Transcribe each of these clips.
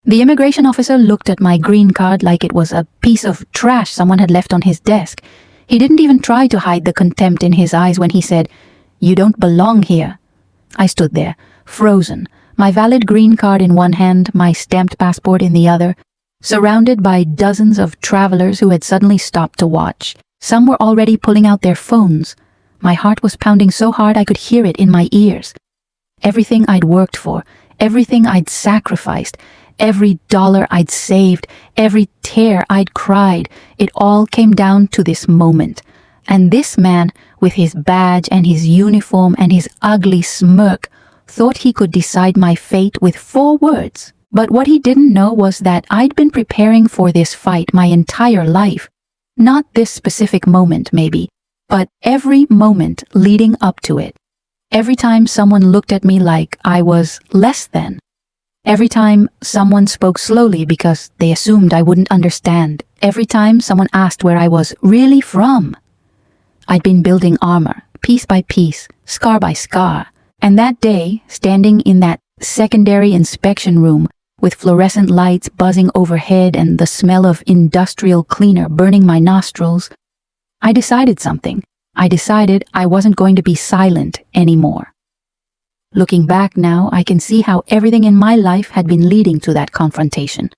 The immigration officer looked at my green card like it was a piece of trash someone had left on his desk. He didn't even try to hide the contempt in his eyes when he said, "You don't belong here." I stood there, frozen, my valid green card in one hand, my stamped passport in the other, surrounded by dozens of travelers who had suddenly stopped to watch. Some were already pulling out their phones. My heart was pounding so hard I could hear it in my ears. Everything I'd worked for, everything I'd sacrificed, every dollar I'd saved, every tear I'd cried, it all came down to this moment. And this man, with his badge and his uniform and his ugly smirk, thought he could decide my fate with 4 words. But what he didn't know was that I'd been preparing for this fight my entire life. Not this specific moment, maybe, but every moment leading up to it. Every time someone looked at me like I was less than. Every time someone spoke slowly because they assumed I wouldn't understand. Every time someone asked where I was really from. I'd been building armor, piece by piece, scar by scar. And that day, standing in that secondary inspection room with fluorescent lights buzzing overhead and the smell of industrial cleaner burning my nostrils, I decided something. I decided I wasn't going to be silent anymore. Looking back now, I can see how everything in my life had been leading to that confrontation.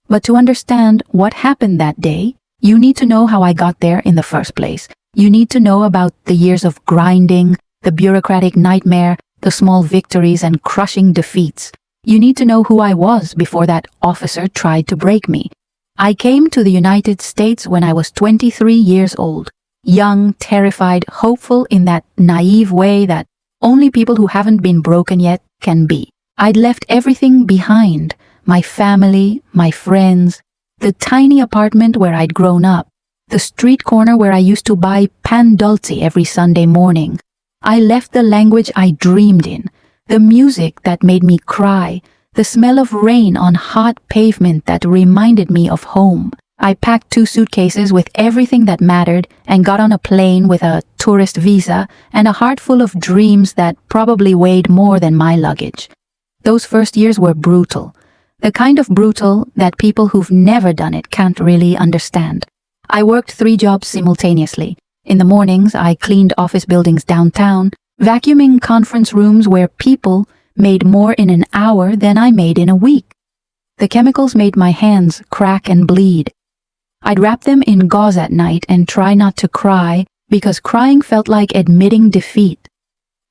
But to understand what happened that day, you need to know how I got there in the first place. You need to know about the years of grinding, the bureaucratic nightmare, the small victories and crushing defeats. You need to know who I was before that officer tried to break me. I came to the United States when I was 23 years old. Young, terrified, hopeful in that naive way that only people who haven't been broken yet can be. I'd left everything behind. My family, my friends, the tiny apartment where I'd grown up, the street corner where I used to buy pan dulce every Sunday morning. I left the language I dreamed in, the music that made me cry, the smell of rain on hot pavement that reminded me of home. I packed 2 suitcases with everything that mattered and got on a plane with a tourist visa and a heart full of dreams that probably weighed more than my luggage. Those first years were brutal. The kind of brutal that people who've never done it can't really understand. I worked 3 jobs simultaneously. In the mornings, I cleaned office buildings downtown, vacuuming conference rooms where people made more in an hour than I made in a week. The chemicals made my hands crack and bleed. I'd wrap them in gauze at night and try not to cry because crying felt like admitting defeat.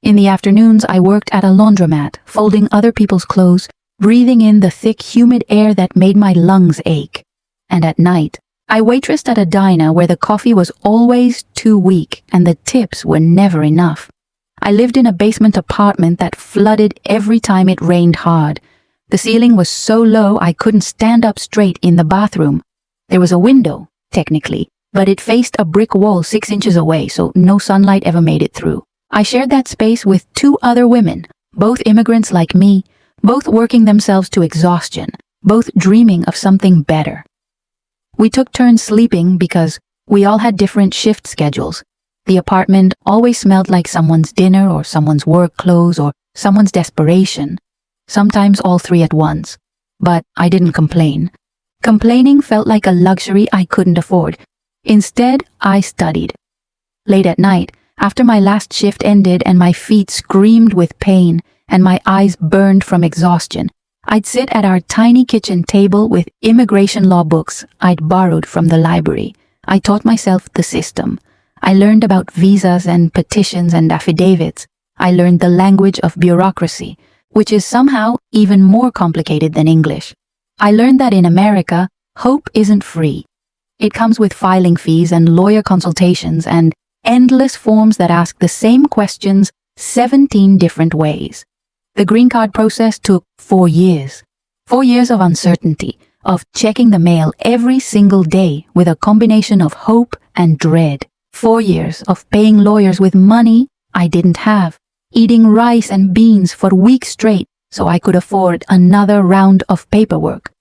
In the afternoons, I worked at a laundromat, folding other people's clothes, breathing in the thick, humid air that made my lungs ache. And at night, I waitressed at a diner where the coffee was always too weak and the tips were never enough. I lived in a basement apartment that flooded every time it rained hard. The ceiling was so low I couldn't stand up straight in the bathroom. There was a window, technically, but it faced a brick wall 6 inches away, so no sunlight ever made it through. I shared that space with 2 other women, both immigrants like me, both working themselves to exhaustion, both dreaming of something better. We took turns sleeping because we all had different shift schedules. The apartment always smelled like someone's dinner or someone's work clothes or someone's desperation, sometimes all 3 at once. But I didn't complain. Complaining felt like a luxury I couldn't afford. Instead, I studied. Late at night, after my last shift ended and my feet screamed with pain and my eyes burned from exhaustion, I'd sit at our tiny kitchen table with immigration law books I'd borrowed from the library. I taught myself the system. I learned about visas and petitions and affidavits. I learned the language of bureaucracy, which is somehow even more complicated than English. I learned that in America, hope isn't free. It comes with filing fees and lawyer consultations and endless forms that ask the same questions 17 different ways. The green card process took 4 years. 4 years of uncertainty, of checking the mail every single day with a combination of hope and dread. 4 years of paying lawyers with money I didn't have, eating rice and beans for weeks straight so I could afford another round of paperwork.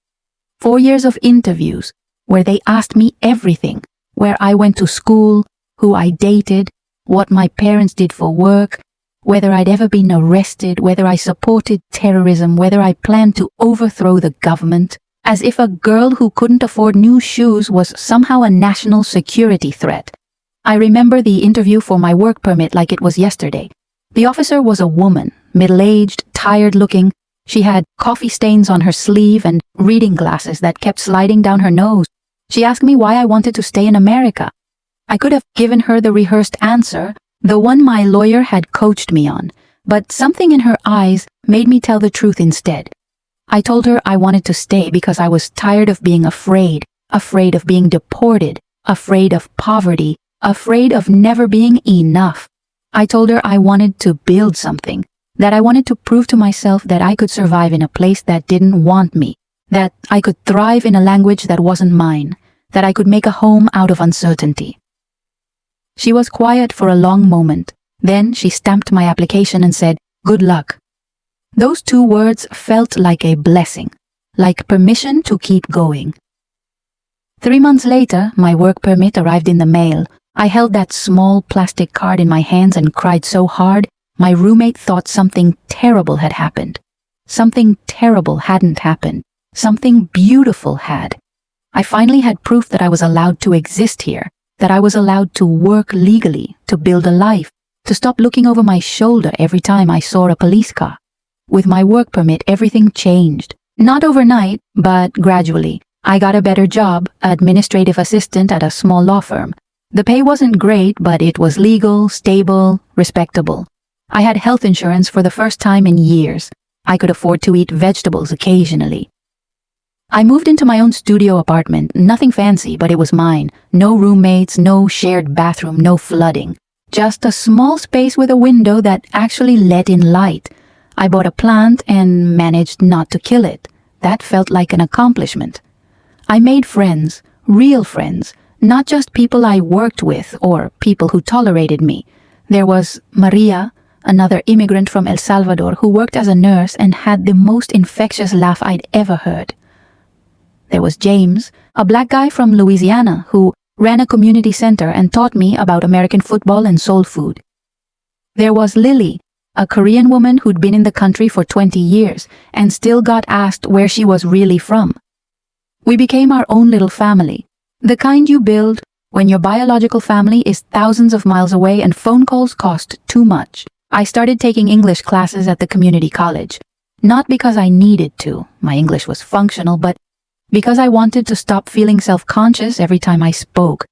4 years of interviews where they asked me everything, where I went to school, who I dated, what my parents did for work, whether I'd ever been arrested, whether I supported terrorism, whether I planned to overthrow the government, as if a girl who couldn't afford new shoes was somehow a national security threat. I remember the interview for my work permit like it was yesterday. The officer was a woman, middle-aged, tired-looking. She had coffee stains on her sleeve and reading glasses that kept sliding down her nose. She asked me why I wanted to stay in America. I could have given her the rehearsed answer, the one my lawyer had coached me on, but something in her eyes made me tell the truth instead. I told her I wanted to stay because I was tired of being afraid of being deported, afraid of poverty, afraid of never being enough. I told her I wanted to build something, that I wanted to prove to myself that I could survive in a place that didn't want me, that I could thrive in a language that wasn't mine, that I could make a home out of uncertainty. She was quiet for a long moment. Then she stamped my application and said, "Good luck." Those 2 words felt like a blessing, like permission to keep going. 3 months later, my work permit arrived in the mail. I held that small plastic card in my hands and cried so hard, my roommate thought something terrible had happened. Something terrible hadn't happened. Something beautiful had. I finally had proof that I was allowed to exist here, that I was allowed to work legally, to build a life, to stop looking over my shoulder every time I saw a police car. With my work permit, everything changed. Not overnight, but gradually. I got a better job, administrative assistant at a small law firm. The pay wasn't great, but it was legal, stable, respectable. I had health insurance for the first time in years. I could afford to eat vegetables occasionally. I moved into my own studio apartment, nothing fancy, but it was mine. No roommates, no shared bathroom, no flooding. Just a small space with a window that actually let in light. I bought a plant and managed not to kill it. That felt like an accomplishment. I made friends, real friends, not just people I worked with or people who tolerated me. There was Maria, another immigrant from El Salvador who worked as a nurse and had the most infectious laugh I'd ever heard. There was James, a black guy from Louisiana who ran a community center and taught me about American football and soul food. There was Lily, a Korean woman who'd been in the country for 20 years and still got asked where she was really from. We became our own little family, the kind you build when your biological family is thousands of miles away and phone calls cost too much. I started taking English classes at the community college, not because I needed to, my English was functional, but because I wanted to stop feeling self-conscious every time I spoke.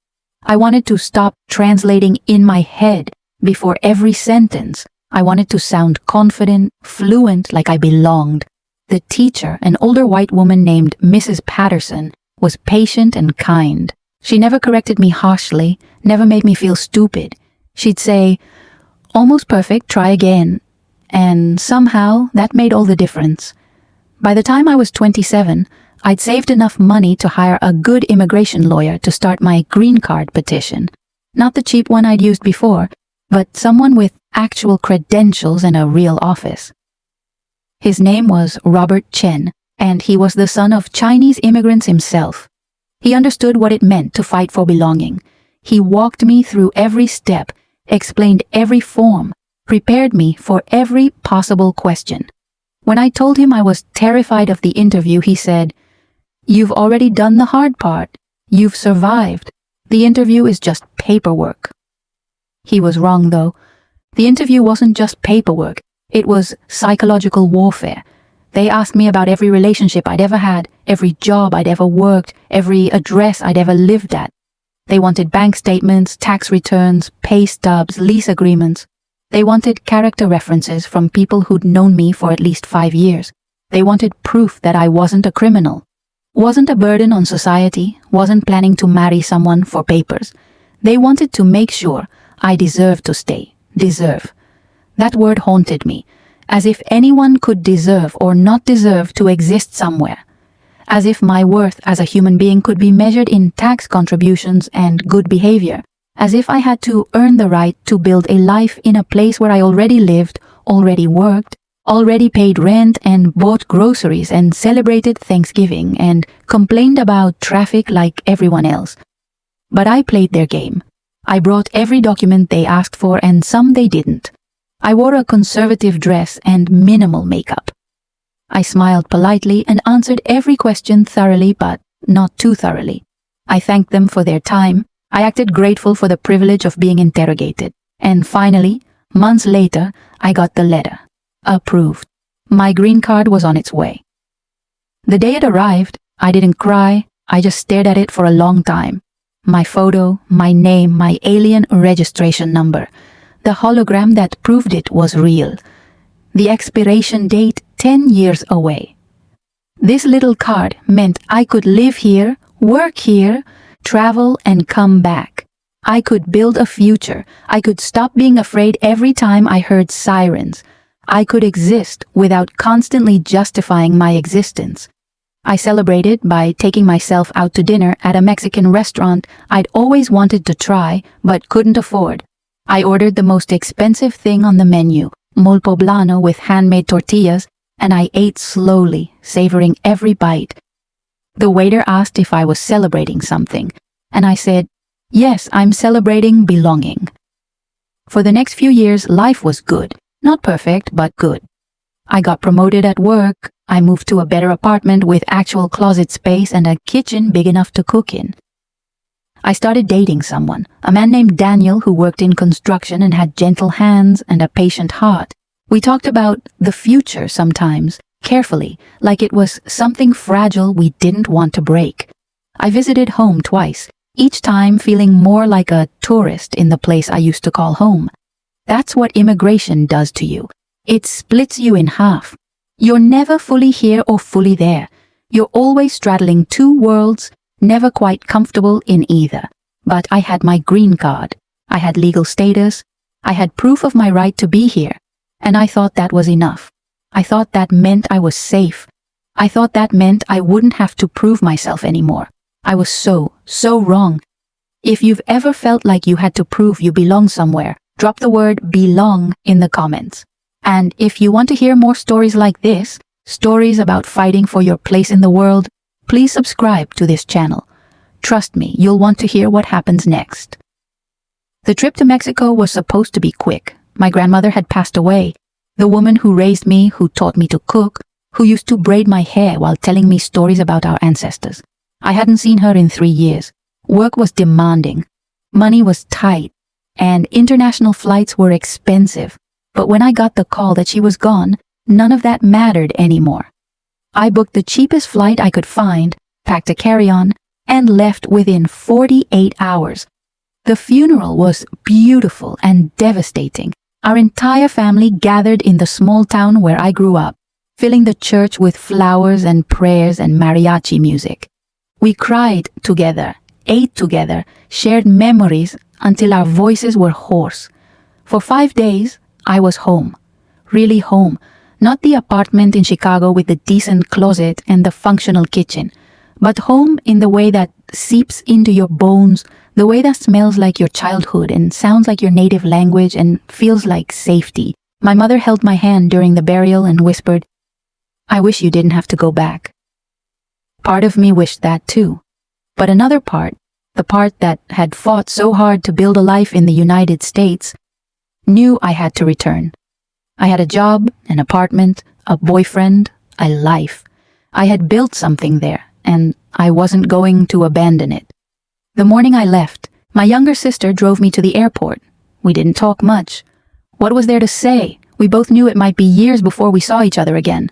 I wanted to stop translating in my head before every sentence. I wanted to sound confident, fluent, like I belonged. The teacher, an older white woman named Mrs. Patterson, was patient and kind. She never corrected me harshly, never made me feel stupid. She'd say, "Almost perfect, try again." And somehow that made all the difference. By the time I was 27, I'd saved enough money to hire a good immigration lawyer to start my green card petition. Not the cheap one I'd used before, but someone with actual credentials and a real office. His name was Robert Chen, and he was the son of Chinese immigrants himself. He understood what it meant to fight for belonging. He walked me through every step, explained every form, prepared me for every possible question. When I told him I was terrified of the interview, he said, "You've already done the hard part. You've survived. The interview is just paperwork." He was wrong, though. The interview wasn't just paperwork. It was psychological warfare. They asked me about every relationship I'd ever had, every job I'd ever worked, every address I'd ever lived at. They wanted bank statements, tax returns, pay stubs, lease agreements. They wanted character references from people who'd known me for at least 5 years. They wanted proof that I wasn't a criminal, wasn't a burden on society, wasn't planning to marry someone for papers. They wanted to make sure I deserved to stay. Deserve. That word haunted me, as if anyone could deserve or not deserve to exist somewhere. As if my worth as a human being could be measured in tax contributions and good behavior. As if I had to earn the right to build a life in a place where I already lived, already worked, already paid rent and bought groceries and celebrated Thanksgiving and complained about traffic like everyone else. But I played their game. I brought every document they asked for and some they didn't. I wore a conservative dress and minimal makeup. I smiled politely and answered every question thoroughly, but not too thoroughly. I thanked them for their time. I acted grateful for the privilege of being interrogated. And finally, months later, I got the letter. Approved. My green card was on its way. The day it arrived, I didn't cry. I just stared at it for a long time. My photo, my name, my alien registration number. The hologram that proved it was real. The expiration date 10 years away. This little card meant I could live here, work here, travel and come back. I could build a future. I could stop being afraid every time I heard sirens. I could exist without constantly justifying my existence. I celebrated by taking myself out to dinner at a Mexican restaurant I'd always wanted to try but couldn't afford. I ordered the most expensive thing on the menu, mole poblano with handmade tortillas, and I ate slowly, savoring every bite. The waiter asked if I was celebrating something, and I said, "Yes, I'm celebrating belonging." For the next few years, life was good. Not perfect, but good. I got promoted at work. I moved to a better apartment with actual closet space and a kitchen big enough to cook in. I started dating someone, a man named Daniel who worked in construction and had gentle hands and a patient heart. We talked about the future sometimes, carefully, like it was something fragile we didn't want to break. I visited home twice, each time feeling more like a tourist in the place I used to call home. That's what immigration does to you. It splits you in half. You're never fully here or fully there. You're always straddling two worlds, never quite comfortable in either. But I had my green card. I had legal status. I had proof of my right to be here. And I thought that was enough. I thought that meant I was safe. I thought that meant I wouldn't have to prove myself anymore. I was so wrong. If you've ever felt like you had to prove you belong somewhere, drop the word belong in the comments. And if you want to hear more stories like this, stories about fighting for your place in the world, please subscribe to this channel. Trust me, you'll want to hear what happens next. The trip to Mexico was supposed to be quick. My grandmother had passed away. The woman who raised me, who taught me to cook, who used to braid my hair while telling me stories about our ancestors. I hadn't seen her in 3 years. Work was demanding. Money was tight. And international flights were expensive. But when I got the call that she was gone, none of that mattered anymore. I booked the cheapest flight I could find, packed a carry-on, and left within 48 hours. The funeral was beautiful and devastating. Our entire family gathered in the small town where I grew up, filling the church with flowers and prayers and mariachi music. We cried together, ate together, shared memories until our voices were hoarse. For 5 days, I was home. Really home. Not the apartment in Chicago with the decent closet and the functional kitchen, but home in the way that seeps into your bones, the way that smells like your childhood and sounds like your native language and feels like safety. My mother held my hand during the burial and whispered, "I wish you didn't have to go back." Part of me wished that too. But another part, the part that had fought so hard to build a life in the United States, knew I had to return. I had a job, an apartment, a boyfriend, a life. I had built something there, and I wasn't going to abandon it. The morning I left, my younger sister drove me to the airport. We didn't talk much. What was there to say? We both knew it might be years before we saw each other again.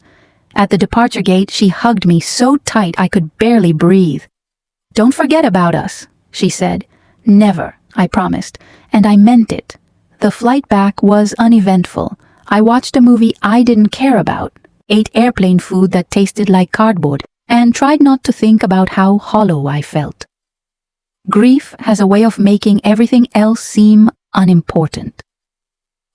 At the departure gate, she hugged me so tight I could barely breathe. "Don't forget about us," she said. "Never," I promised, and I meant it. The flight back was uneventful. I watched a movie I didn't care about, ate airplane food that tasted like cardboard, and tried not to think about how hollow I felt. Grief has a way of making everything else seem unimportant.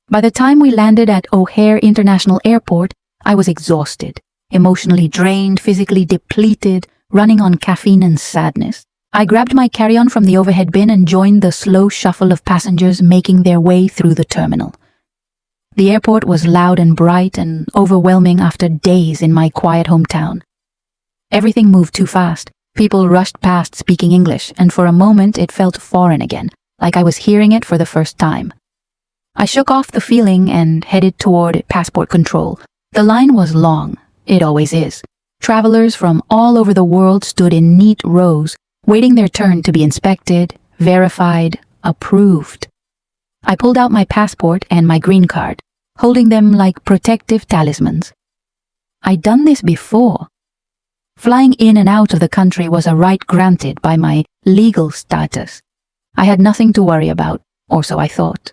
By the time we landed at O'Hare International Airport, I was exhausted, emotionally drained, physically depleted, running on caffeine and sadness. I grabbed my carry-on from the overhead bin and joined the slow shuffle of passengers making their way through the terminal. The airport was loud and bright and overwhelming after days in my quiet hometown. Everything moved too fast. People rushed past speaking English, and for a moment it felt foreign again, like I was hearing it for the first time. I shook off the feeling and headed toward passport control. The line was long. It always is. Travelers from all over the world stood in neat rows, waiting their turn to be inspected, verified, approved. I pulled out my passport and my green card, holding them like protective talismans. I'd done this before. Flying in and out of the country was a right granted by my legal status. I had nothing to worry about, or so I thought.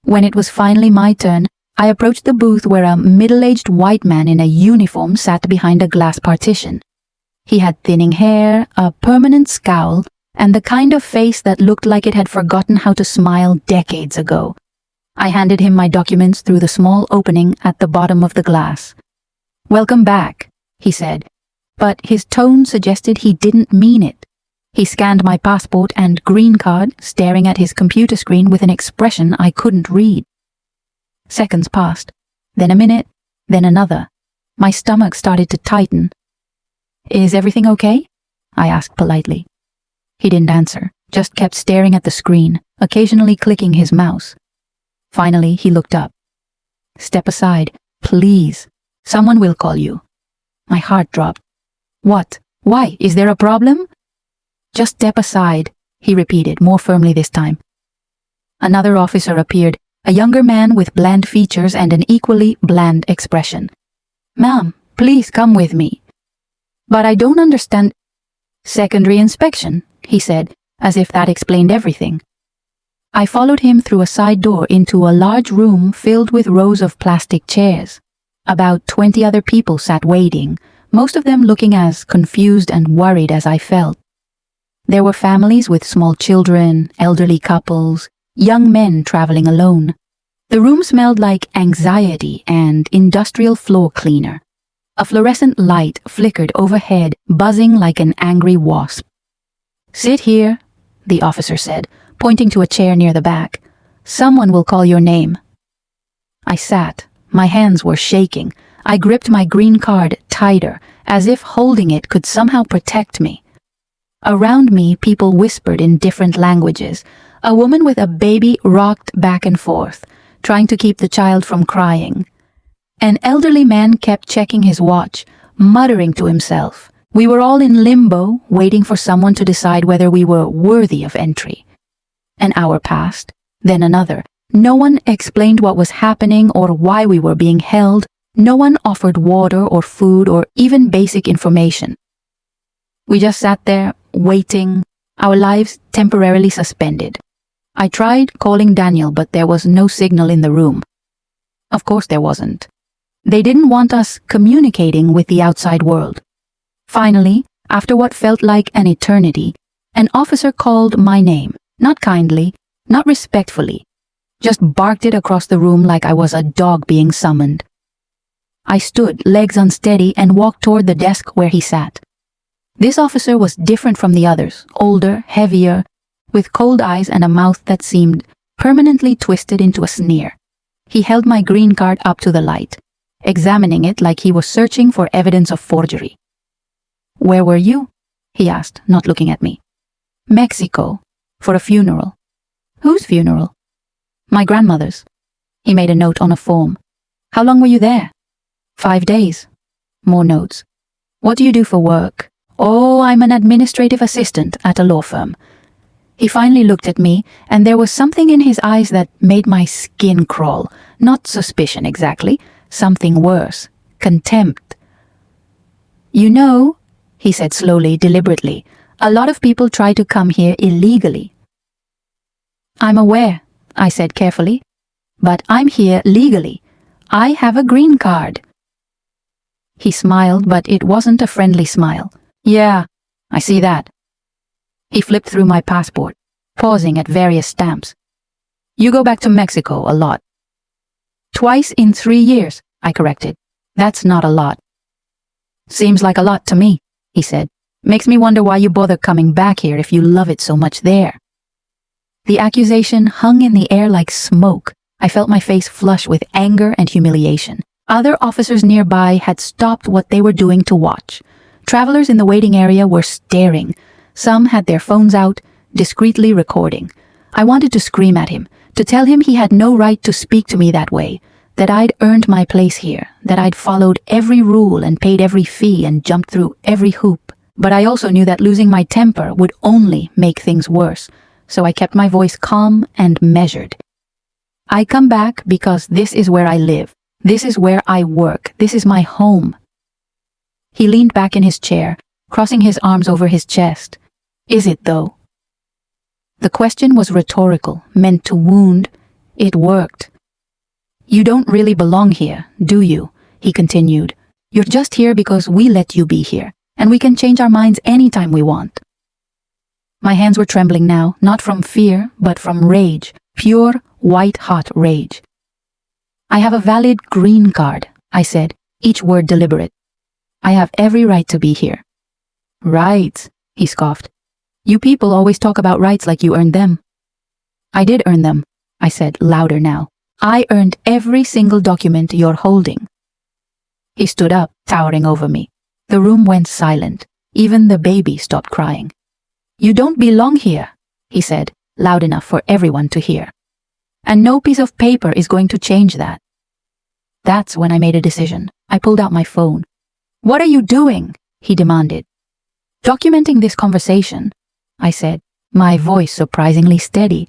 When it was finally my turn, I approached the booth where a middle-aged white man in a uniform sat behind a glass partition. He had thinning hair, a permanent scowl, and the kind of face that looked like it had forgotten how to smile decades ago. I handed him my documents through the small opening at the bottom of the glass. "Welcome back," he said, but his tone suggested he didn't mean it. He scanned my passport and green card, staring at his computer screen with an expression I couldn't read. Seconds passed, then a minute, then another. My stomach started to tighten. "Is everything okay?" I asked politely. He didn't answer, just kept staring at the screen, occasionally clicking his mouse. Finally, he looked up. "Step aside, please. Someone will call you." My heart dropped. "What? Why? Is there a problem?" "Just step aside," he repeated, more firmly this time. Another officer appeared, a younger man with bland features and an equally bland expression. "Ma'am, please come with me." "But I don't understand." "Secondary inspection," he said, as if that explained everything. I followed him through a side door into a large room filled with rows of plastic chairs. About 20 other people sat waiting, most of them looking as confused and worried as I felt. There were families with small children, elderly couples, young men traveling alone. The room smelled like anxiety and industrial floor cleaner. A fluorescent light flickered overhead, buzzing like an angry wasp. "Sit here," the officer said, pointing to a chair near the back. "Someone will call your name." I sat. My hands were shaking. I gripped my green card tighter, as if holding it could somehow protect me. Around me, people whispered in different languages. A woman with a baby rocked back and forth, trying to keep the child from crying. An elderly man kept checking his watch, muttering to himself. We were all in limbo, waiting for someone to decide whether we were worthy of entry. An hour passed, then another. No one explained what was happening or why we were being held. No one offered water or food or even basic information. We just sat there, waiting, our lives temporarily suspended. I tried calling Daniel, but there was no signal in the room. Of course there wasn't. They didn't want us communicating with the outside world. Finally, after what felt like an eternity, an officer called my name, not kindly, not respectfully, just barked it across the room like I was a dog being summoned. I stood, legs unsteady, and walked toward the desk where he sat. This officer was different from the others, older, heavier, with cold eyes and a mouth that seemed permanently twisted into a sneer. He held my green card up to the light, examining it like he was searching for evidence of forgery. "Where were you?" he asked, not looking at me. "Mexico, for a funeral." "Whose funeral?" "My grandmother's." He made a note on a form. "How long were you there?" 5 days. More notes. "What do you do for work?" "Oh, I'm an administrative assistant at a law firm." He finally looked at me, and there was something in his eyes that made my skin crawl. Not suspicion exactly, something worse. Contempt. "You know," he said slowly, deliberately, "a lot of people try to come here illegally." "I'm aware," I said carefully, "but I'm here legally. I have a green card." He smiled, but it wasn't a friendly smile. "Yeah, I see that." He flipped through my passport, pausing at various stamps. "You go back to Mexico a lot." "Twice in 3 years," I corrected. "That's not a lot." "Seems like a lot to me," he said. "Makes me wonder why you bother coming back here if you love it so much there." The accusation hung in the air like smoke. I felt my face flush with anger and humiliation. Other officers nearby had stopped what they were doing to watch. Travelers in the waiting area were staring. Some had their phones out, discreetly recording. I wanted to scream at him, to tell him he had no right to speak to me that way, that I'd earned my place here, that I'd followed every rule and paid every fee and jumped through every hoop. But I also knew that losing my temper would only make things worse, so I kept my voice calm and measured. I come back because this is where I live. This is where I work. This is my home. He leaned back in his chair, crossing his arms over his chest. Is it, though? The question was rhetorical, meant to wound. It worked. You don't really belong here, do you? He continued. You're just here because we let you be here, and we can change our minds anytime we want. My hands were trembling now, not from fear, but from rage, pure, white-hot rage. I have a valid green card, I said, each word deliberate. I have every right to be here. Rights, he scoffed. You people always talk about rights like you earned them. I did earn them, I said, louder now. I earned every single document you're holding. He stood up, towering over me. The room went silent. Even the baby stopped crying. You don't belong here, he said, loud enough for everyone to hear. And no piece of paper is going to change that. That's when I made a decision. I pulled out my phone. What are you doing? He demanded. Documenting this conversation, I said, my voice surprisingly steady.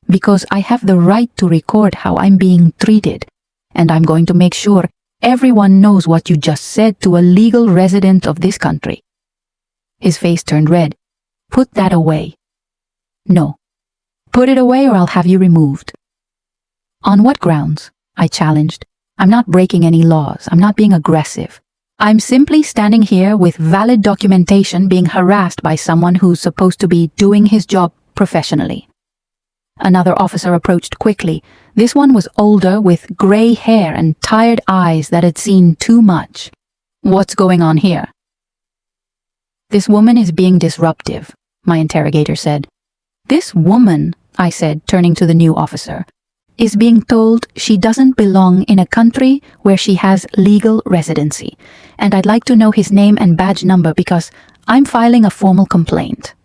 Because I have the right to record how I'm being treated, and I'm going to make sure everyone knows what you just said to a legal resident of this country. His face turned red. Put that away. No. Put it away or I'll have you removed. On what grounds? I challenged. I'm not breaking any laws. I'm not being aggressive. I'm simply standing here with valid documentation being harassed by someone who's supposed to be doing his job professionally. Another officer approached quickly. This one was older with gray hair and tired eyes that had seen too much. What's going on here? This woman is being disruptive, my interrogator said. This woman, I said, turning to the new officer, is being told she doesn't belong in a country where she has legal residency, and I'd like to know his name and badge number because I'm filing a formal complaint.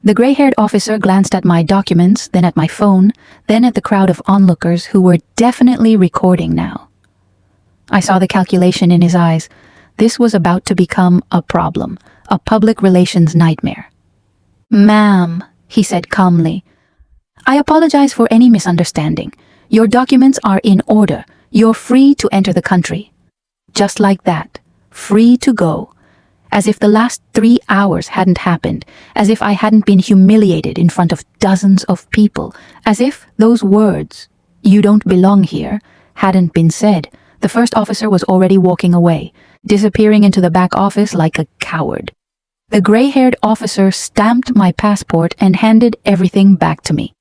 The gray-haired officer glanced at my documents, then at my phone, then at the crowd of onlookers who were definitely recording now. I saw the calculation in his eyes. This was about to become a problem, a public relations nightmare. Ma'am, he said calmly, I apologize for any misunderstanding. Your documents are in order. You're free to enter the country. Just like that. Free to go. As if the last 3 hours hadn't happened. As if I hadn't been humiliated in front of dozens of people. As if those words, you don't belong here, hadn't been said. The first officer was already walking away, disappearing into the back office like a coward. The gray-haired officer stamped my passport and handed everything back to me.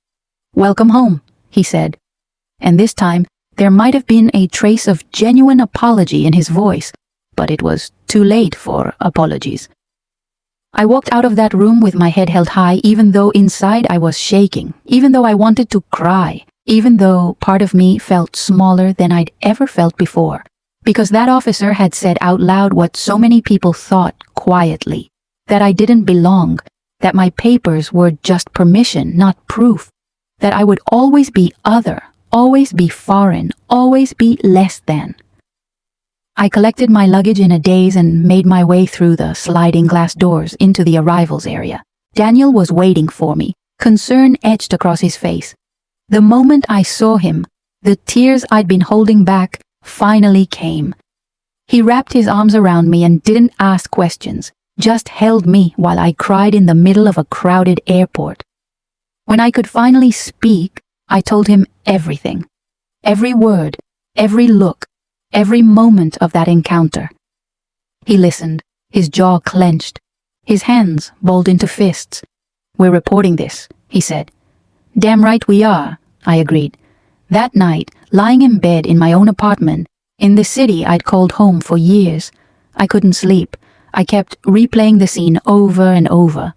Welcome home, he said. And this time, there might have been a trace of genuine apology in his voice, but it was too late for apologies. I walked out of that room with my head held high, even though inside I was shaking, even though I wanted to cry, even though part of me felt smaller than I'd ever felt before, because that officer had said out loud what so many people thought quietly, that I didn't belong, that my papers were just permission, not proof. That I would always be other, always be foreign, always be less than. I collected my luggage in a daze and made my way through the sliding glass doors into the arrivals area. Daniel was waiting for me, concern etched across his face. The moment I saw him, the tears I'd been holding back finally came. He wrapped his arms around me and didn't ask questions, just held me while I cried in the middle of a crowded airport. When I could finally speak, I told him everything. Every word, every look, every moment of that encounter. He listened, his jaw clenched, his hands balled into fists. We're reporting this, he said. Damn right we are, I agreed. That night, lying in bed in my own apartment, in the city I'd called home for years, I couldn't sleep. I kept replaying the scene over and over.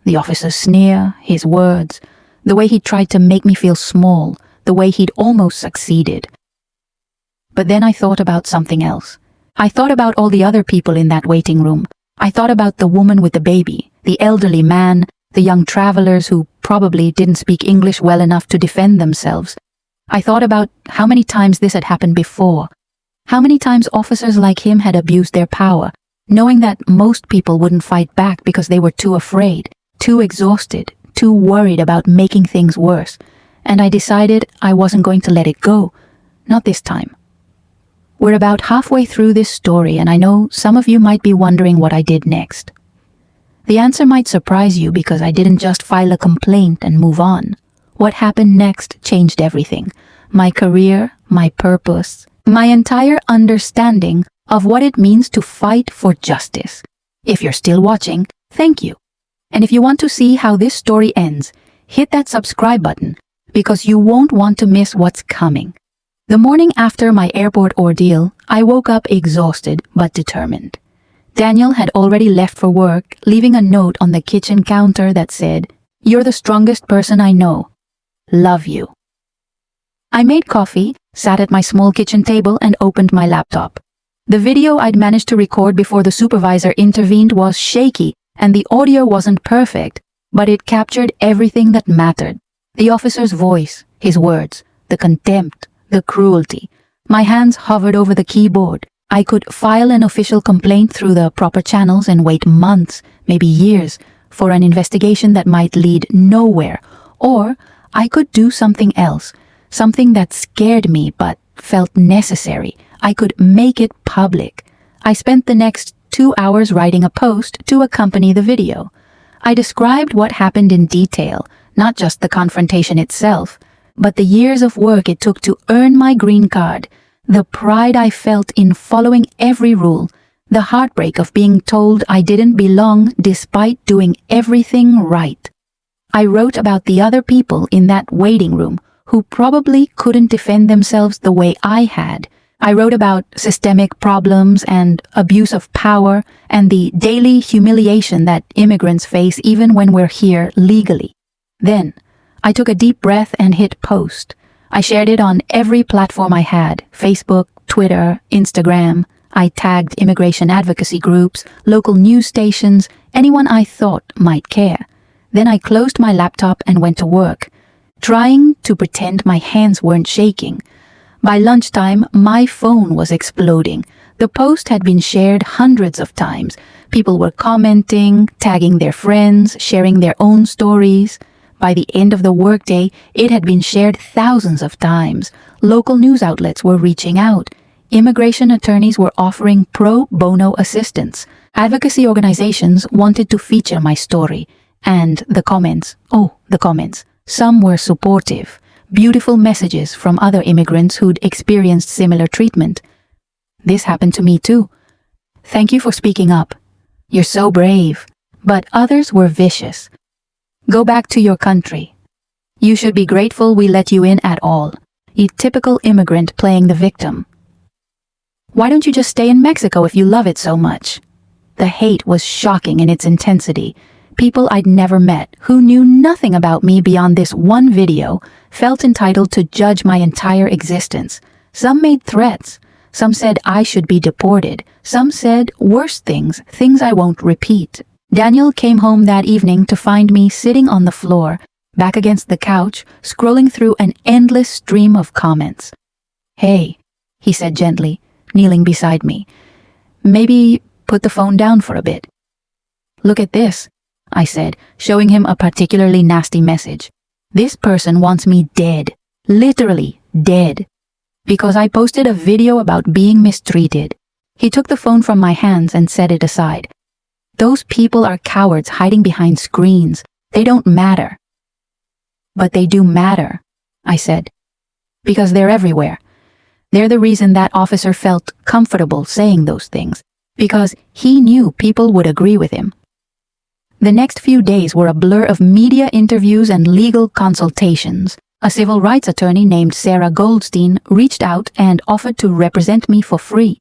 The officer's sneer, his words, the way he tried to make me feel small, the way he'd almost succeeded. But then I thought about something else. I thought about all the other people in that waiting room. I thought about the woman with the baby, the elderly man, the young travelers who probably didn't speak English well enough to defend themselves. I thought about how many times this had happened before, how many times officers like him had abused their power, knowing that most people wouldn't fight back because they were too afraid, too exhausted, too worried about making things worse. And I decided I wasn't going to let it go. Not this time. We're about halfway through this story, and I know some of you might be wondering what I did next. The answer might surprise you because I didn't just file a complaint and move on. What happened next changed everything. My career, my purpose, my entire understanding of what it means to fight for justice. If you're still watching, thank you. And if you want to see how this story ends, hit that subscribe button because you won't want to miss what's coming. The morning after my airport ordeal, I woke up exhausted but determined. Daniel had already left for work, leaving a note on the kitchen counter that said, "You're the strongest person I know. Love you." I made coffee, sat at my small kitchen table, and opened my laptop. The video I'd managed to record before the supervisor intervened was shaky, and the audio wasn't perfect, but it captured everything that mattered. The officer's voice, his words, the contempt, the cruelty. My hands hovered over the keyboard. I could file an official complaint through the proper channels and wait months, maybe years, for an investigation that might lead nowhere. Or I could do something else, something that scared me but felt necessary. I could make it public. I spent the next 2 hours writing a post to accompany the video. I described what happened in detail, not just the confrontation itself, but the years of work it took to earn my green card, the pride I felt in following every rule, the heartbreak of being told I didn't belong despite doing everything right. I wrote about the other people in that waiting room who probably couldn't defend themselves the way I had. I wrote about systemic problems and abuse of power and the daily humiliation that immigrants face even when we're here legally. Then, I took a deep breath and hit post. I shared it on every platform I had, Facebook, Twitter, Instagram. I tagged immigration advocacy groups, local news stations, anyone I thought might care. Then I closed my laptop and went to work, trying to pretend my hands weren't shaking. By lunchtime, my phone was exploding. The post had been shared hundreds of times. People were commenting, tagging their friends, sharing their own stories. By the end of the workday, it had been shared thousands of times. Local news outlets were reaching out. Immigration attorneys were offering pro bono assistance. Advocacy organizations wanted to feature my story. And the comments, some were supportive. Beautiful messages from other immigrants who'd experienced similar treatment. This happened to me too. Thank you for speaking up. You're so brave. But others were vicious. Go back to your country. You should be grateful we let you in at all. A typical immigrant playing the victim. Why don't you just stay in Mexico if you love it so much? The hate was shocking in its intensity. People I'd never met, who knew nothing about me beyond this one video, felt entitled to judge my entire existence. Some made threats. Some said I should be deported. Some said worse things I won't repeat. Daniel came home that evening to find me sitting on the floor, back against the couch, scrolling through an endless stream of comments. "Hey," he said gently, kneeling beside me. "Maybe put the phone down for a bit." "Look at this," I said, showing him a particularly nasty message. "This person wants me dead, literally dead, because I posted a video about being mistreated." He took the phone from my hands and set it aside. "Those people are cowards hiding behind screens. They don't matter." "But they do matter," I said, "because they're everywhere. They're the reason that officer felt comfortable saying those things, because he knew people would agree with him." The next few days were a blur of media interviews and legal consultations. A civil rights attorney named Sarah Goldstein reached out and offered to represent me for free.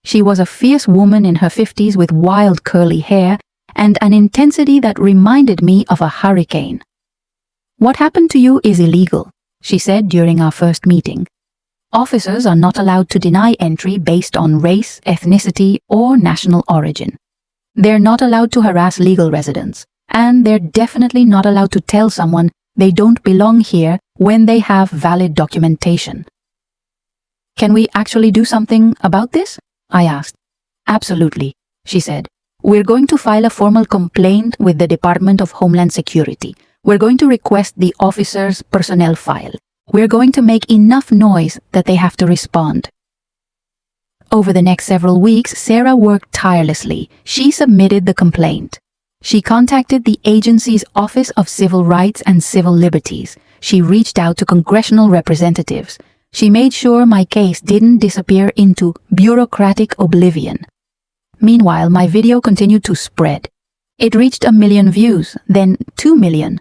She was a fierce woman in her 50s with wild curly hair and an intensity that reminded me of a hurricane. "What happened to you is illegal," she said during our first meeting. "Officers are not allowed to deny entry based on race, ethnicity, or national origin. They're not allowed to harass legal residents. And they're definitely not allowed to tell someone they don't belong here when they have valid documentation. Can we actually do something about this? I asked. Absolutely, she said. We're going to file a formal complaint with the Department of Homeland Security. We're going to request the officer's personnel file. We're going to make enough noise that they have to respond. Over the next several weeks, Sarah worked tirelessly. She submitted the complaint. She contacted the agency's Office of Civil Rights and Civil Liberties. She reached out to congressional representatives. She made sure my case didn't disappear into bureaucratic oblivion. Meanwhile, my video continued to spread. It reached 1 million views, then 2 million.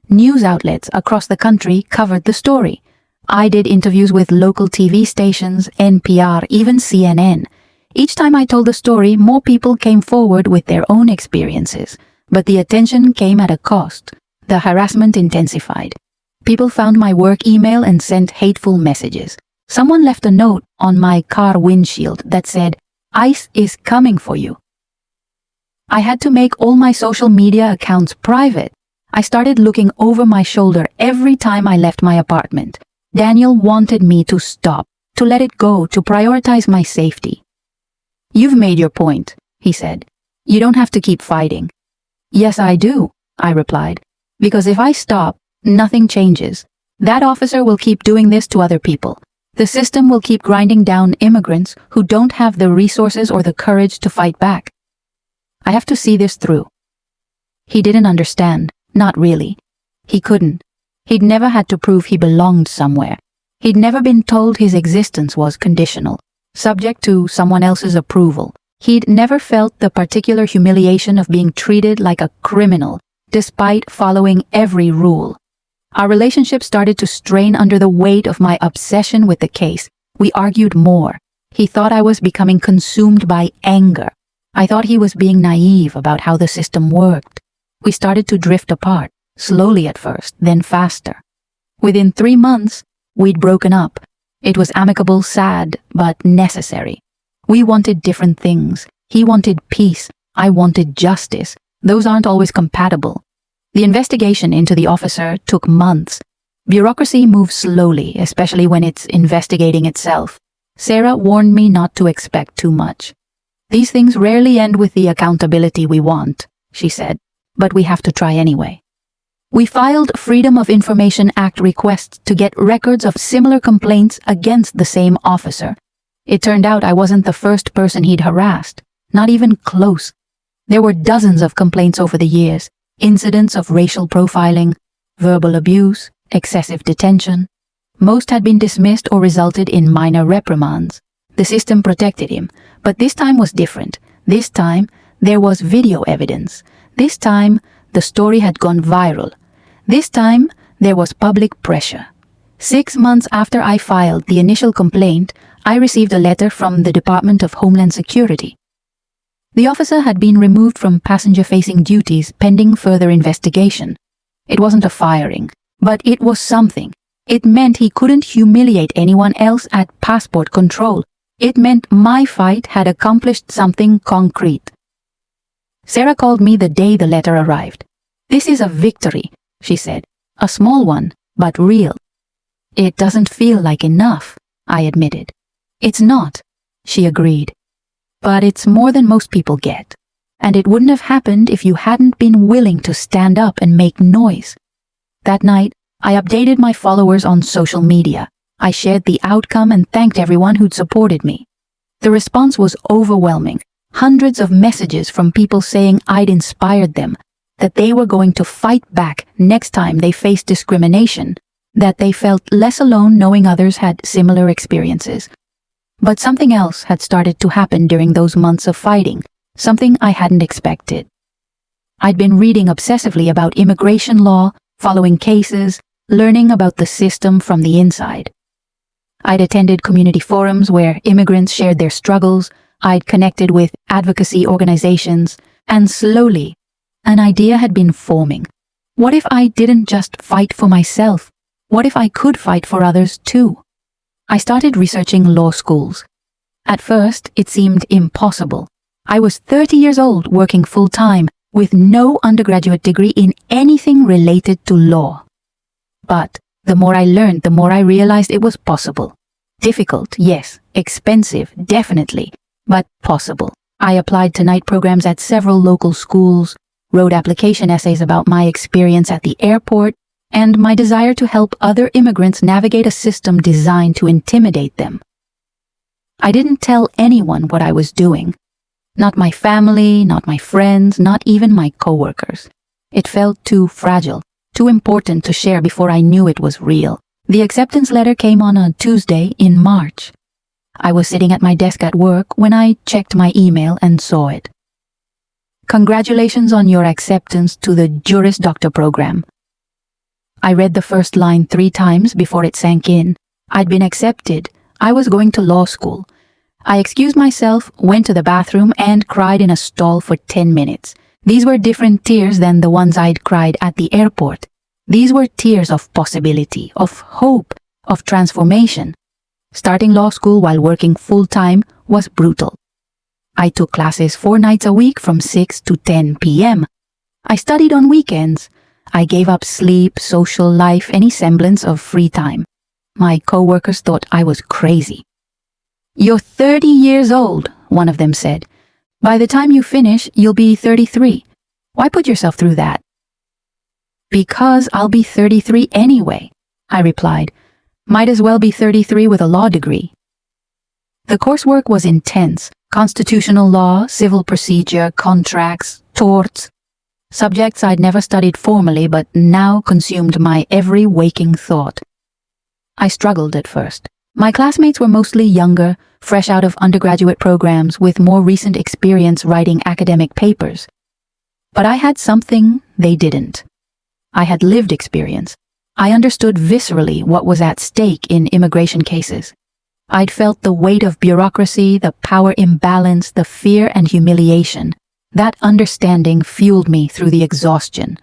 News outlets across the country covered the story. I did interviews with local TV stations, NPR, even CNN. Each time I told the story, more people came forward with their own experiences. But the attention came at a cost. The harassment intensified. People found my work email and sent hateful messages. Someone left a note on my car windshield that said, "ICE is coming for you." I had to make all my social media accounts private. I started looking over my shoulder every time I left my apartment. Daniel wanted me to stop, to let it go, to prioritize my safety. "You've made your point," he said. "You don't have to keep fighting." "Yes, I do," I replied, "because if I stop, nothing changes. That officer will keep doing this to other people. The system will keep grinding down immigrants who don't have the resources or the courage to fight back. I have to see this through." He didn't understand, not really. He couldn't. He'd never had to prove he belonged somewhere. He'd never been told his existence was conditional, subject to someone else's approval. He'd never felt the particular humiliation of being treated like a criminal, despite following every rule. Our relationship started to strain under the weight of my obsession with the case. We argued more. He thought I was becoming consumed by anger. I thought he was being naive about how the system worked. We started to drift apart, slowly at first, then faster. Within 3 months, we'd broken up. It was amicable, sad, but necessary. We wanted different things. He wanted peace. I wanted justice. Those aren't always compatible. The investigation into the officer took months. Bureaucracy moves slowly, especially when it's investigating itself. Sarah warned me not to expect too much. "These things rarely end with the accountability we want," she said, "but we have to try anyway." We filed Freedom of Information Act requests to get records of similar complaints against the same officer. It turned out I wasn't the first person he'd harassed, not even close. There were dozens of complaints over the years, incidents of racial profiling, verbal abuse, excessive detention. Most had been dismissed or resulted in minor reprimands. The system protected him, but this time was different. This time, there was video evidence. This time, the story had gone viral. This time, there was public pressure. 6 months after I filed the initial complaint, I received a letter from the Department of Homeland Security. The officer had been removed from passenger-facing duties pending further investigation. It wasn't a firing, but it was something. It meant he couldn't humiliate anyone else at passport control. It meant my fight had accomplished something concrete. Sarah called me the day the letter arrived. "This is a victory," she said. "A small one, but real." "It doesn't feel like enough," I admitted. "It's not," she agreed. "But it's more than most people get. And it wouldn't have happened if you hadn't been willing to stand up and make noise." That night, I updated my followers on social media. I shared the outcome and thanked everyone who'd supported me. The response was overwhelming. Hundreds of messages from people saying I'd inspired them, that they were going to fight back next time they faced discrimination, that they felt less alone knowing others had similar experiences. But something else had started to happen during those months of fighting, something I hadn't expected. I'd been reading obsessively about immigration law, following cases, learning about the system from the inside. I'd attended community forums where immigrants shared their struggles. I'd connected with advocacy organizations, and slowly, an idea had been forming. What if I didn't just fight for myself? What if I could fight for others too? I started researching law schools. At first, it seemed impossible. I was 30 years old, working full-time, with no undergraduate degree in anything related to law. But the more I learned, the more I realized it was possible. Difficult, yes. Expensive, definitely, but possible. I applied to night programs at several local schools, wrote application essays about my experience at the airport, and my desire to help other immigrants navigate a system designed to intimidate them. I didn't tell anyone what I was doing. Not my family, not my friends, not even my coworkers. It felt too fragile, too important to share before I knew it was real. The acceptance letter came on a Tuesday in March. I was sitting at my desk at work when I checked my email and saw it. Congratulations on your acceptance to the Juris Doctor program. I read the first line 3 times before it sank in. I'd been accepted. I was going to law school. I excused myself, went to the bathroom, and cried in a stall for 10 minutes. These were different tears than the ones I'd cried at the airport. These were tears of possibility, of hope, of transformation. Starting law school while working full-time was brutal. I took classes 4 nights a week from 6 to 10 p.m. I studied on weekends. I gave up sleep, social life, any semblance of free time. My coworkers thought I was crazy. "You're 30 years old," one of them said. "By the time you finish, you'll be 33. Why put yourself through that?" "Because I'll be 33 anyway," I replied. "Might as well be 33 with a law degree." The coursework was intense. Constitutional law, civil procedure, contracts, torts. Subjects I'd never studied formally but now consumed my every waking thought. I struggled at first. My classmates were mostly younger, fresh out of undergraduate programs with more recent experience writing academic papers. But I had something they didn't. I had lived experience. I understood viscerally what was at stake in immigration cases. I'd felt the weight of bureaucracy, the power imbalance, the fear and humiliation. That understanding fueled me through the exhaustion.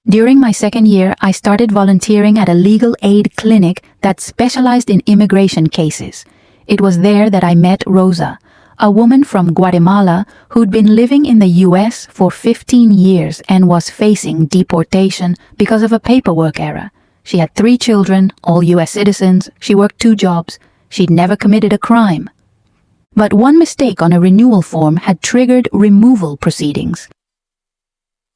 During my second year, I started volunteering at a legal aid clinic that specialized in immigration cases. It was there that I met Rosa, a woman from Guatemala who'd been living in the U.S. for 15 years and was facing deportation because of a paperwork error. She had 3 children, all U.S. citizens. She worked 2 jobs. She'd never committed a crime. But one mistake on a renewal form had triggered removal proceedings.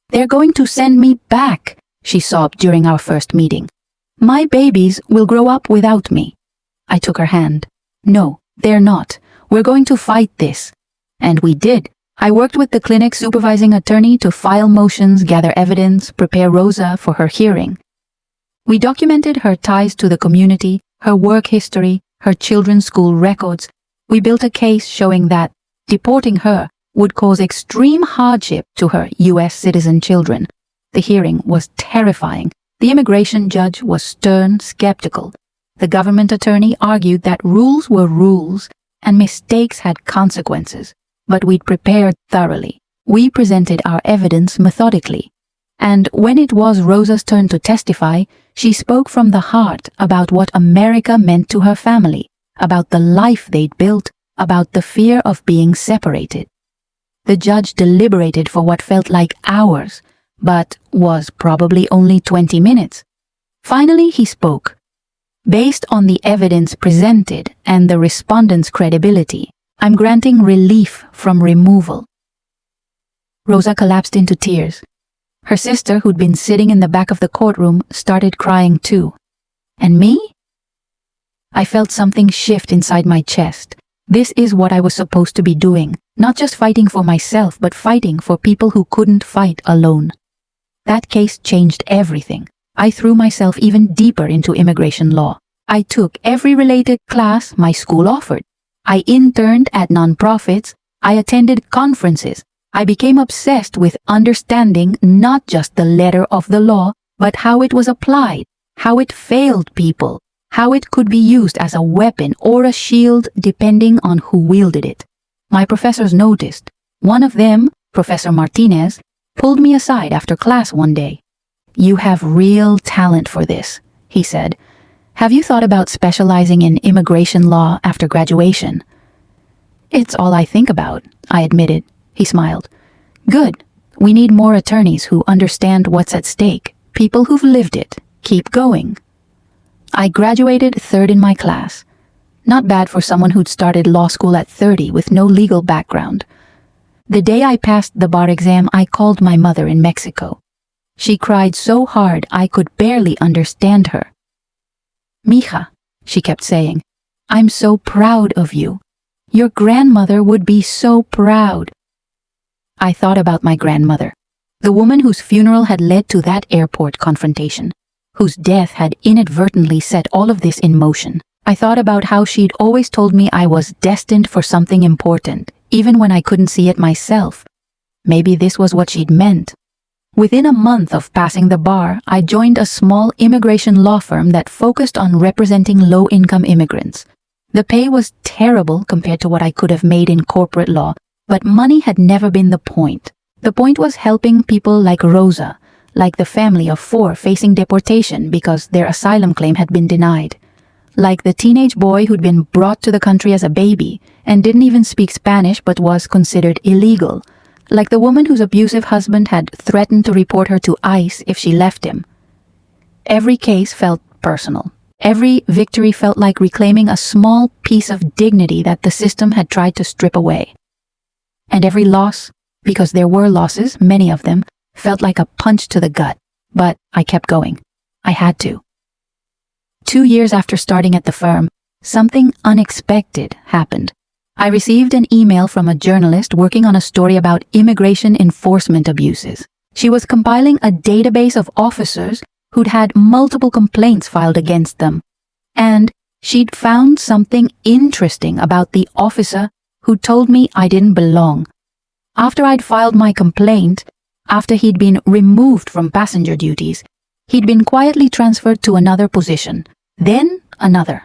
"They're going to send me back," she sobbed during our first meeting. "My babies will grow up without me." I took her hand. "No, they're not. We're going to fight this." And we did. I worked with the clinic supervising attorney to file motions, gather evidence, prepare Rosa for her hearing. We documented her ties to the community, her work history, her children's school records. We built a case showing that deporting her would cause extreme hardship to her U.S. citizen children. The hearing was terrifying. The immigration judge was stern, skeptical. The government attorney argued that rules were rules and mistakes had consequences. But we'd prepared thoroughly. We presented our evidence methodically. And when it was Rosa's turn to testify, she spoke from the heart about what America meant to her family, about the life they'd built, about the fear of being separated. The judge deliberated for what felt like hours, but was probably only 20 minutes. Finally, he spoke. "Based on the evidence presented and the respondent's credibility, I'm granting relief from removal." Rosa collapsed into tears. Her sister, who'd been sitting in the back of the courtroom, started crying too. And me? I felt something shift inside my chest. This is what I was supposed to be doing, not just fighting for myself, but fighting for people who couldn't fight alone. That case changed everything. I threw myself even deeper into immigration law. I took every related class my school offered. I interned at nonprofits. I attended conferences. I became obsessed with understanding not just the letter of the law, but how it was applied, how it failed people, how it could be used as a weapon or a shield depending on who wielded it. My professors noticed. One of them, Professor Martinez, pulled me aside after class one day. "You have real talent for this," he said. "Have you thought about specializing in immigration law after graduation?" "It's all I think about," I admitted. He smiled. "Good. We need more attorneys who understand what's at stake, people who've lived it. Keep going. I graduated third in my class. Not bad for someone who'd started law school at 30 with no legal background. The day I passed the bar exam, I called my mother in Mexico. She cried so hard I could barely understand her. "Mija," she kept saying, "I'm so proud of you. Your grandmother would be so proud." I thought about my grandmother, the woman whose funeral had led to that airport confrontation, whose death had inadvertently set all of this in motion. I thought about how she'd always told me I was destined for something important, even when I couldn't see it myself. Maybe this was what she'd meant. Within a month of passing the bar, I joined a small immigration law firm that focused on representing low-income immigrants. The pay was terrible compared to what I could have made in corporate law, but money had never been the point. The point was helping people like Rosa, like the family of 4 facing deportation because their asylum claim had been denied. Like the teenage boy who'd been brought to the country as a baby and didn't even speak Spanish but was considered illegal. Like the woman whose abusive husband had threatened to report her to ICE if she left him. Every case felt personal. Every victory felt like reclaiming a small piece of dignity that the system had tried to strip away. And every loss, because there were losses, many of them, felt like a punch to the gut. But I kept going. I had to. 2 years after starting at the firm, something unexpected happened. I received an email from a journalist working on a story about immigration enforcement abuses. She was compiling a database of officers who'd had multiple complaints filed against them. And she'd found something interesting about the officer who told me I didn't belong. After I'd filed my complaint, after he'd been removed from passenger duties, he'd been quietly transferred to another position, then another.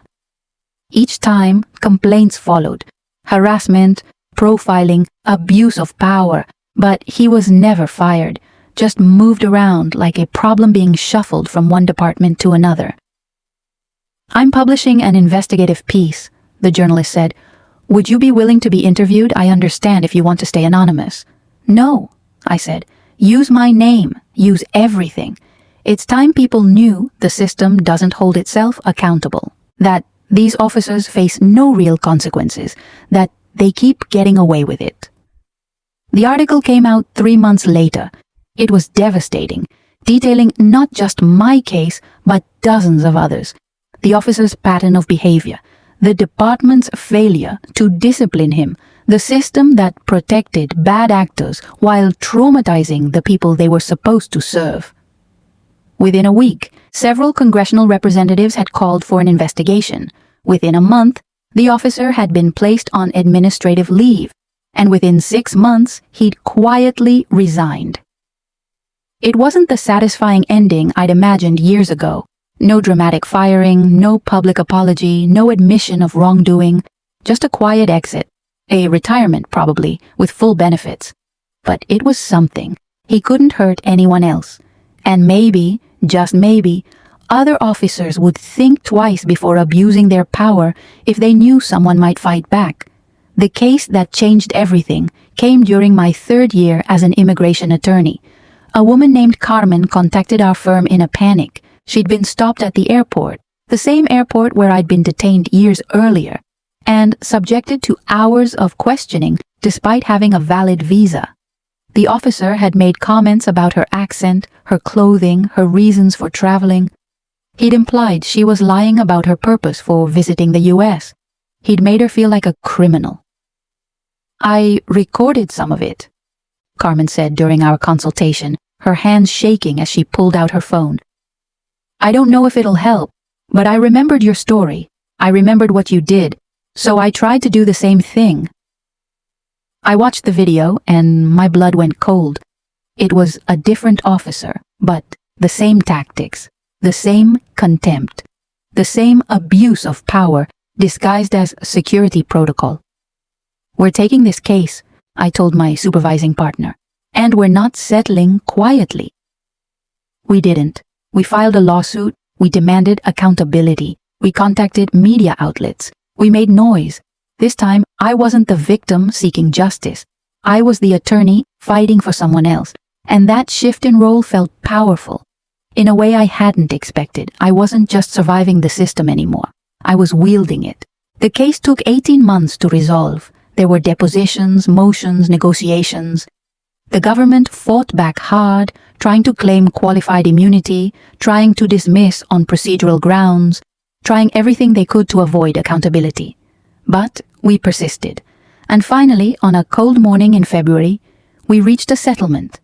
Each time, complaints followed. Harassment, profiling, abuse of power, but he was never fired, just moved around like a problem being shuffled from one department to another. "I'm publishing an investigative piece," the journalist said. "Would you be willing to be interviewed? I understand if you want to stay anonymous." "No," I said. "Use my name. Use everything. It's time people knew the system doesn't hold itself accountable, that these officers face no real consequences, that they keep getting away with it." The article came out 3 months later. It was devastating, detailing not just my case, but dozens of others. The officer's pattern of behavior, the department's failure to discipline him, the system that protected bad actors while traumatizing the people they were supposed to serve. Within a week, several congressional representatives had called for an investigation. Within a month, the officer had been placed on administrative leave, and within 6 months, he'd quietly resigned. It wasn't the satisfying ending I'd imagined years ago. No dramatic firing, no public apology, no admission of wrongdoing, just a quiet exit. A retirement, probably, with full benefits. But it was something. He couldn't hurt anyone else. And maybe, just maybe, other officers would think twice before abusing their power if they knew someone might fight back. The case that changed everything came during my 3rd year as an immigration attorney. A woman named Carmen contacted our firm in a panic. She'd been stopped at the airport, the same airport where I'd been detained years earlier, and subjected to hours of questioning despite having a valid visa. The officer had made comments about her accent, her clothing, her reasons for traveling. He'd implied she was lying about her purpose for visiting the US. He'd made her feel like a criminal. "I recorded some of it," Carmen said during our consultation, her hands shaking as she pulled out her phone. "I don't know if it'll help, but I remembered your story. I remembered what you did, so I tried to do the same thing." I watched the video and my blood went cold. It was a different officer, but the same tactics, the same contempt, the same abuse of power disguised as security protocol. "We're taking this case," I told my supervising partner, "and we're not settling quietly." We didn't. We filed a lawsuit. We demanded accountability. We contacted media outlets. We made noise. This time, I wasn't the victim seeking justice. I was the attorney fighting for someone else, and that shift in role felt powerful. In a way I hadn't expected. I wasn't just surviving the system anymore. I was wielding it. The case took 18 months to resolve. There were depositions, motions, negotiations. The government fought back hard, trying to claim qualified immunity, trying to dismiss on procedural grounds, trying everything they could to avoid accountability. But we persisted. And finally, on a cold morning in February, we reached a settlement.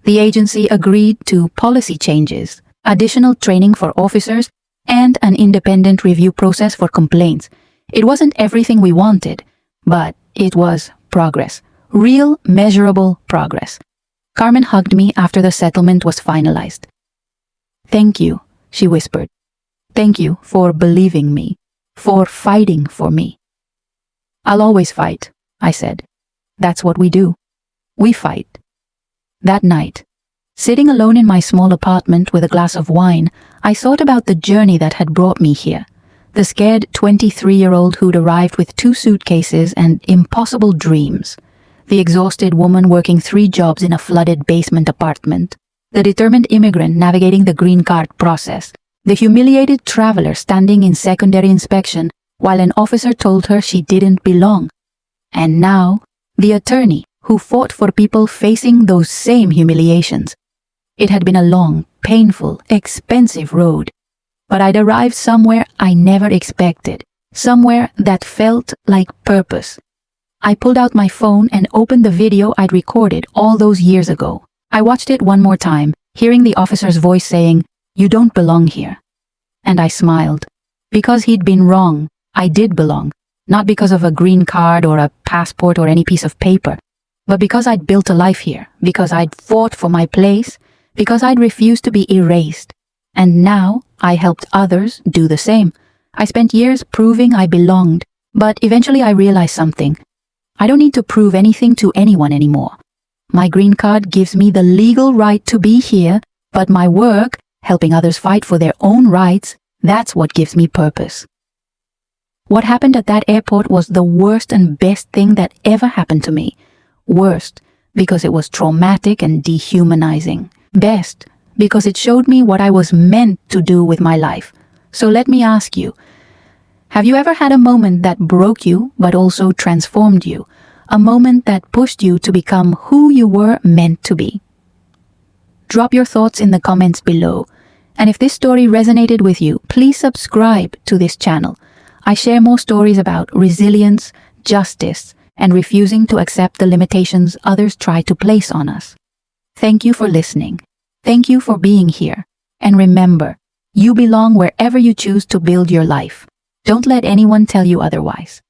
The agency agreed to policy changes, additional training for officers, and an independent review process for complaints. It wasn't everything we wanted, but it was progress. Real, measurable progress. Carmen hugged me after the settlement was finalized. "Thank you," she whispered. "Thank you for believing me, for fighting for me." "I'll always fight," I said. "That's what we do. We fight." That night, sitting alone in my small apartment with a glass of wine, I thought about the journey that had brought me here. The scared 23-year-old who'd arrived with 2 suitcases and impossible dreams. The exhausted woman working 3 jobs in a flooded basement apartment. The determined immigrant navigating the green card process. The humiliated traveler standing in secondary inspection while an officer told her she didn't belong. And now, the attorney who fought for people facing those same humiliations. It had been a long, painful, expensive road, but I'd arrived somewhere I never expected, somewhere that felt like purpose. I pulled out my phone and opened the video I'd recorded all those years ago. I watched it one more time, hearing the officer's voice saying, "You don't belong here." And I smiled. Because he'd been wrong, I did belong, not because of a green card or a passport or any piece of paper. But because I'd built a life here, because I'd fought for my place, because I'd refused to be erased. And now I helped others do the same. I spent years proving I belonged, but eventually I realized something. I don't need to prove anything to anyone anymore. My green card gives me the legal right to be here, but my work, helping others fight for their own rights, that's what gives me purpose. What happened at that airport was the worst and best thing that ever happened to me. Worst, because it was traumatic and dehumanizing. Best, because it showed me what I was meant to do with my life. So let me ask you, have you ever had a moment that broke you but also transformed you? A moment that pushed you to become who you were meant to be? Drop your thoughts in the comments below. And if this story resonated with you, please subscribe to this channel. I share more stories about resilience, justice, and refusing to accept the limitations others try to place on us. Thank you for listening. Thank you for being here. And remember, you belong wherever you choose to build your life. Don't let anyone tell you otherwise.